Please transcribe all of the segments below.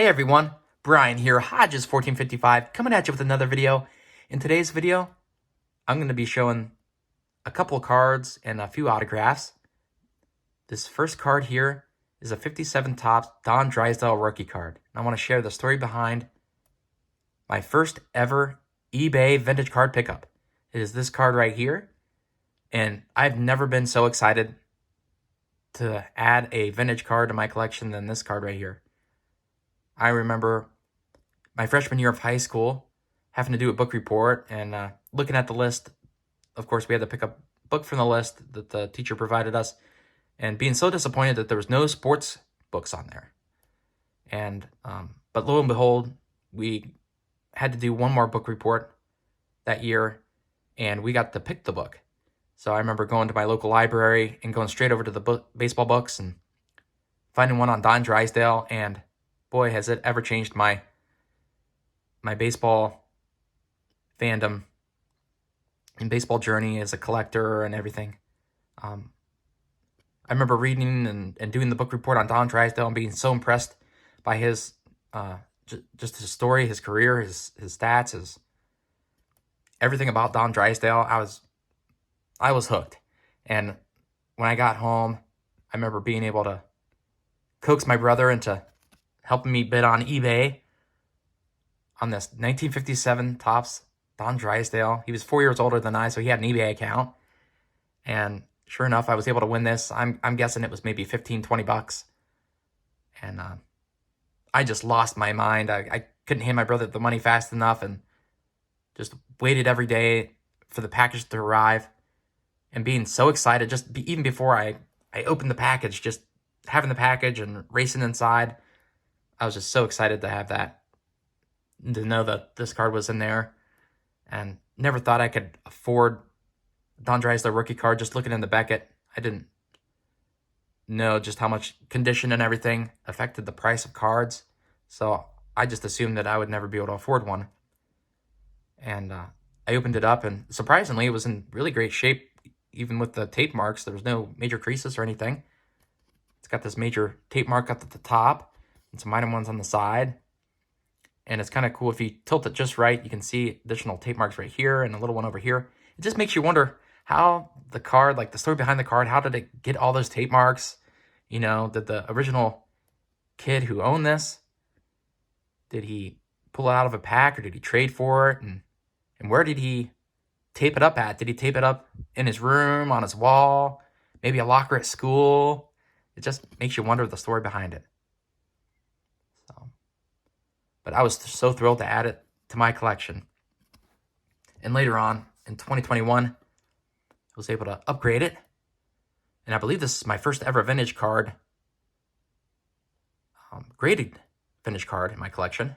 Hey everyone, Brian here, Hodges1455, coming at you with another video. In today's video, I'm going to be showing a couple of cards and a few autographs. This first card here is a 57 Topps Don Drysdale rookie card. I want to share the story behind my first ever eBay vintage card pickup. It is this card right here, and I've never been so excited to add a vintage card to my collection than this card right here. I remember my freshman year of high school having to do a book report and looking at the list. Of course, we had to pick a book from the list that the teacher provided us and being so disappointed that there was no sports books on there. And but lo and behold, we had to do one more book report that year and we got to pick the book. So I remember going to my local library and going straight over to the baseball books and finding one on Don Drysdale, and boy, has it ever changed my baseball fandom and baseball journey as a collector and everything. I remember reading and doing the book report on Don Drysdale and being so impressed by his just his story, his career, his stats, his everything about Don Drysdale. I was hooked. And when I got home, I remember being able to coax my brother into helping me bid on eBay on this 1957 Topps Don Drysdale. He was 4 years older than I, so he had an eBay account. And sure enough, I was able to win this. I'm guessing it was maybe 15, 20 bucks. And I just lost my mind. I couldn't hand my brother the money fast enough and just waited every day for the package to arrive and being so excited even before I opened the package, just having the package and racing inside. I was just so excited to have that, to know that this card was in there, and never thought I could afford Don Drysdale rookie card just looking in the Beckett. I didn't know just how much condition and everything affected the price of cards, so I just assumed that I would never be able to afford one. And I opened it up, and surprisingly, it was in really great shape, even with the tape marks. There was no major creases or anything. It's got this major tape mark up at the top and some minor ones on the side. And it's kind of cool. If you tilt it just right, you can see additional tape marks right here and a little one over here. It just makes you wonder how the card, like the story behind the card, how did it get all those tape marks? You know, did the original kid who owned this, did he pull it out of a pack or did he trade for it? And where did he tape it up at? Did he tape it up in his room, on his wall, maybe a locker at school? It just makes you wonder the story behind it. But I was so thrilled to add it to my collection. And later on, in 2021, I was able to upgrade it. And I believe this is my first ever vintage card, graded vintage card in my collection.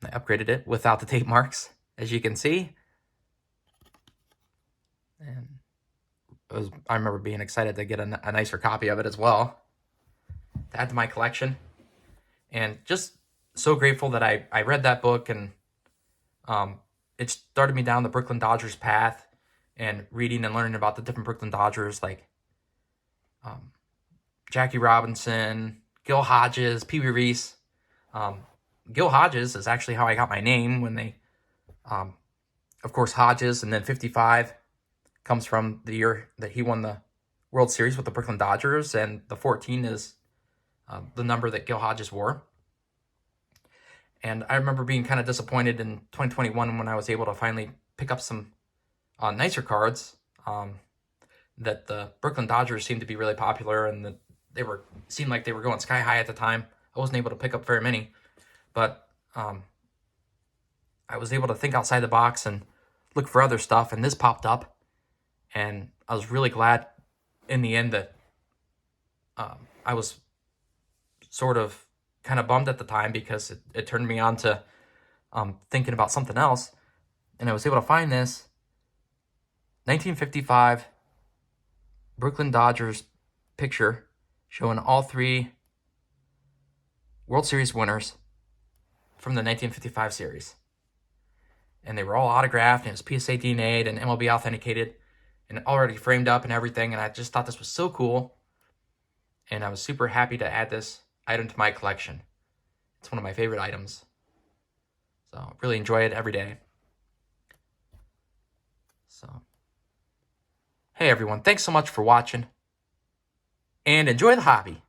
I upgraded it without the tape marks, as you can see. And I remember being excited to get a nicer copy of it as well, to add to my collection. And just so grateful that I read that book, and it started me down the Brooklyn Dodgers path and reading and learning about the different Brooklyn Dodgers, like Jackie Robinson, Gil Hodges, Pee Wee Reese. Gil Hodges is actually how I got my name when they, of course, Hodges, and then 55 comes from the year that he won the World Series with the Brooklyn Dodgers, and the 14 is the number that Gil Hodges wore. And I remember being kind of disappointed in 2021 when I was able to finally pick up some nicer cards, that the Brooklyn Dodgers seemed to be really popular, and that seemed like they were going sky high at the time. I wasn't able to pick up very many, but I was able to think outside the box and look for other stuff, and this popped up, and I was really glad in the end that I was sort of kind of bummed at the time, because it turned me on to thinking about something else. And I was able to find this 1955 Brooklyn Dodgers picture showing all three World Series winners from the 1955 series. And they were all autographed, and it was PSA DNA'd and MLB authenticated and already framed up and everything. And I just thought this was so cool. And I was super happy to add this. item to my collection. It's one of my favorite items. So really enjoy it every day. So, hey everyone, thanks so much for watching, and enjoy the hobby.